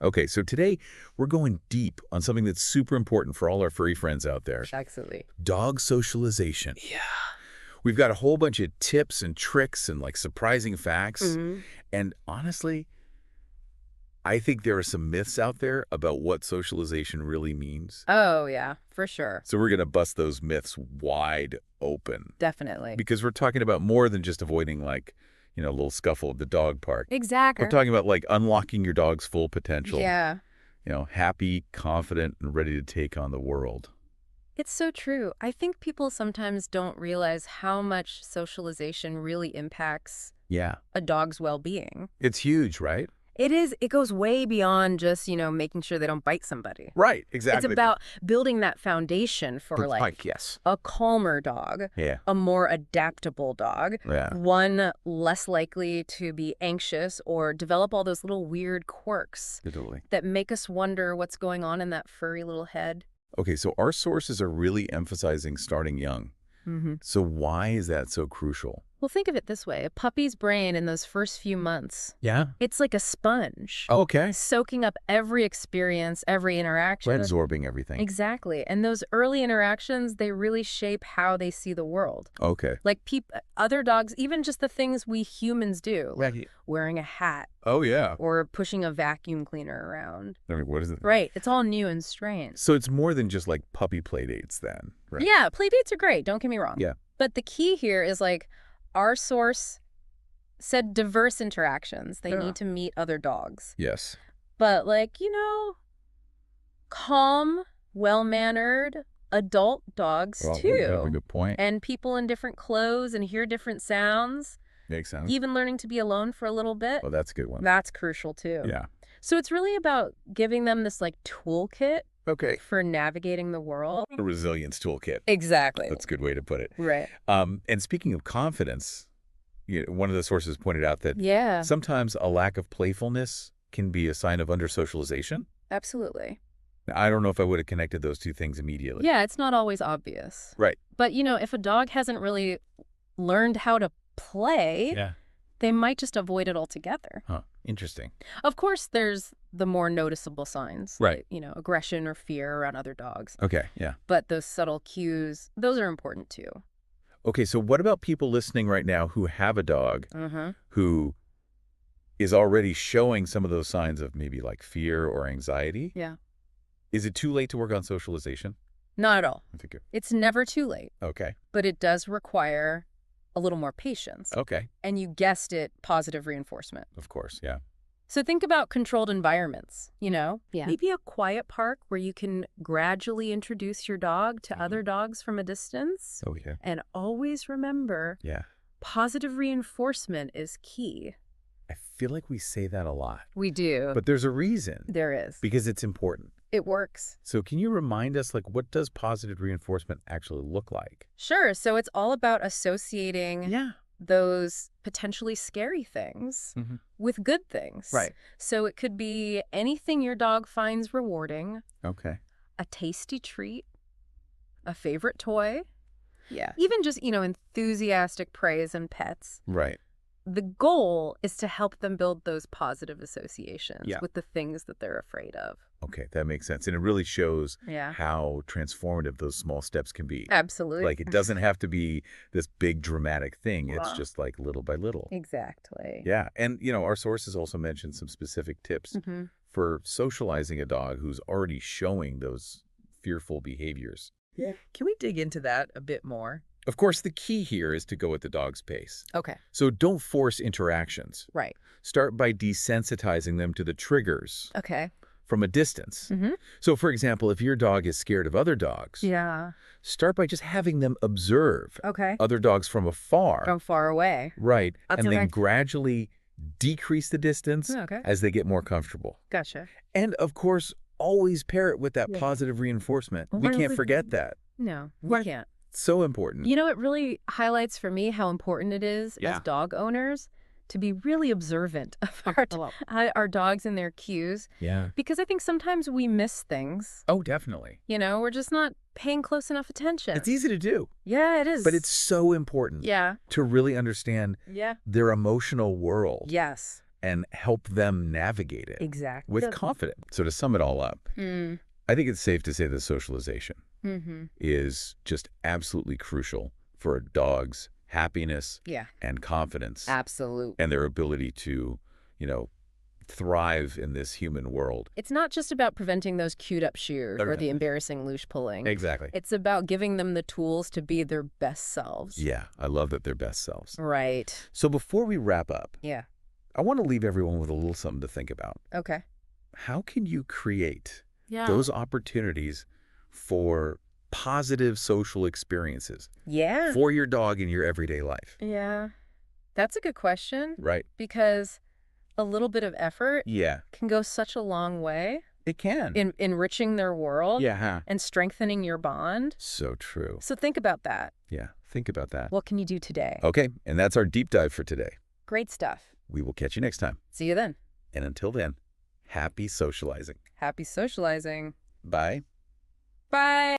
Okay, so today we're going deep on something that's super important for all our furry friends out there. Absolutely. Dog socialization. Yeah. We've got a whole bunch of tips and tricks and like surprising facts. Hmm. And honestly, I think there are some myths out there about what socialization really means. Oh, yeah, for sure. So we're going to bust those myths wide open Definitely. because we're talking about more than just avoiding a little scuffle at the dog park. Exactly. We're talking about like unlocking your dog's full potential. Yeah. Happy, confident, and ready to take on the world. It's so true. I think people sometimes don't realize how much socialization really impacts Yeah. a dog's well-being. It's huge, right? It is. It goes way beyond just, making sure they don't bite somebody. Right, exactly. It's about building that foundation for yes. a calmer dog, Yeah. a more adaptable dog, Yeah. one less likely to be anxious or develop all those little weird quirks Totally. that make us wonder what's going on in that furry little head. Okay, so our sources are really emphasizing starting young. Mm-hmm. So why is that so crucial? Well, think of it this way. A puppy's brain in those first few months, Yeah. it's like a sponge, Okay. soaking up every experience, every interaction. Absorbing everything. Exactly. And those early interactions, they really shape how they see the world. Okay. Like other dogs, even just the things we humans do, like wearing a hat Oh, yeah. or pushing a vacuum cleaner around. I mean, what is it? Right. It's all new and strange. So it's more than just like puppy play dates then, right? Yeah, play dates are great. Don't get me wrong. Yeah. But the key here is our source said diverse interactions. They need to meet other dogs. Yes. But calm, well-mannered adult dogs too. That's a good point. And people in different clothes and hear different sounds. Makes sense. Even learning to be alone for a little bit. Oh, that's a good one. That's crucial too. Yeah. So it's really about giving them this toolkit Okay. for navigating the world. A resilience toolkit. Exactly. That's a good way to put it. Right. And speaking of confidence, one of the sources pointed out that Yeah. sometimes a lack of playfulness can be a sign of under-socialization. Absolutely. I don't know if I would have connected those two things immediately. Yeah, it's not always obvious. Right. But, if a dog hasn't really learned how to play, Yeah. they might just avoid it altogether. Huh. Interesting. Of course, there's the more noticeable signs. Right. Like, aggression or fear around other dogs. Okay. Yeah. But those subtle cues, those are important too. Okay. So what about people listening right now who have a dog Mm-hmm. who is already showing some of those signs of maybe like fear or anxiety? Yeah. Is it too late to work on socialization? Not at all. I think It's never too late, okay. but it does require a little more patience. Okay. And you guessed it, positive reinforcement. Of course. Yeah. So think about controlled environments, Yeah. Maybe a quiet park where you can gradually introduce your dog to other dogs from a distance. Oh, yeah. And always remember, Yeah. positive reinforcement is key. I feel like we say that a lot, We do. but there's a reason There is. because it's important. It works. So can you remind us, what does positive reinforcement actually look like? Sure. So it's all about associating Yeah. those potentially scary things Mm-hmm. with good things. Right. So it could be anything your dog finds rewarding, Okay. a tasty treat, a favorite toy, Yeah. even just, enthusiastic praise in pets. Right. The goal is to help them build those positive associations Yeah. with the things that they're afraid of. Okay. That makes sense. And it really shows Yeah. how transformative those small steps can be. Absolutely. Like it doesn't have to be this big dramatic thing. It's Wow. just like little by little. Exactly. Yeah. And, our sources also mentioned some specific tips Mm-hmm. for socializing a dog who's already showing those fearful behaviors. Yeah. Can we dig into that a bit more? Of course, the key here is to go at the dog's pace. Okay. So don't force interactions. Right. Start by desensitizing them to the triggers Okay. from a distance. Mm-hmm. So, for example, if your dog is scared of other dogs, Yeah. start by just having them observe Okay. other dogs from afar. From far away. Right. That's And then okay. gradually decrease the distance Okay. as they get more comfortable. Gotcha. And, of course, always pair it with that Yeah. positive reinforcement. We Well, can't forget that. No, we Right. can't. So important. It really highlights for me how important it is Yeah. as dog owners to be really observant of our dogs and their cues, Yeah. because I think sometimes we miss things. Oh, definitely. We're just not paying close enough attention. It's easy to do, Yeah, it is. but it's so important Yeah. to really understand Yeah. their emotional world. Yes. and help them navigate it Exactly. with confidence. So to sum it all up, Mm. I think it's safe to say that socialization Mm-hmm. is just absolutely crucial for a dog's happiness Yeah. and confidence Absolute. and their ability to, thrive in this human world. It's not just about preventing those queued up shears or Okay. the embarrassing leash pulling. Exactly. It's about giving them the tools to be their best selves. Yeah, I love that they're best selves. Right. So before we wrap up, Yeah. I want to leave everyone with a little something to think about. Okay. How can you create Yeah. those opportunities for positive social experiences Yeah. for your dog in your everyday life? Yeah. That's a good question Right. because a little bit of effort Yeah, can go such a long way it can. in enriching their world Yeah, huh? and strengthening your bond. So true. So think about that. Yeah, think about that. What can you do today? Okay, and that's our deep dive for today. Great stuff. We will catch you next time. See you then. And until then, happy socializing. Happy socializing. Bye. Bye.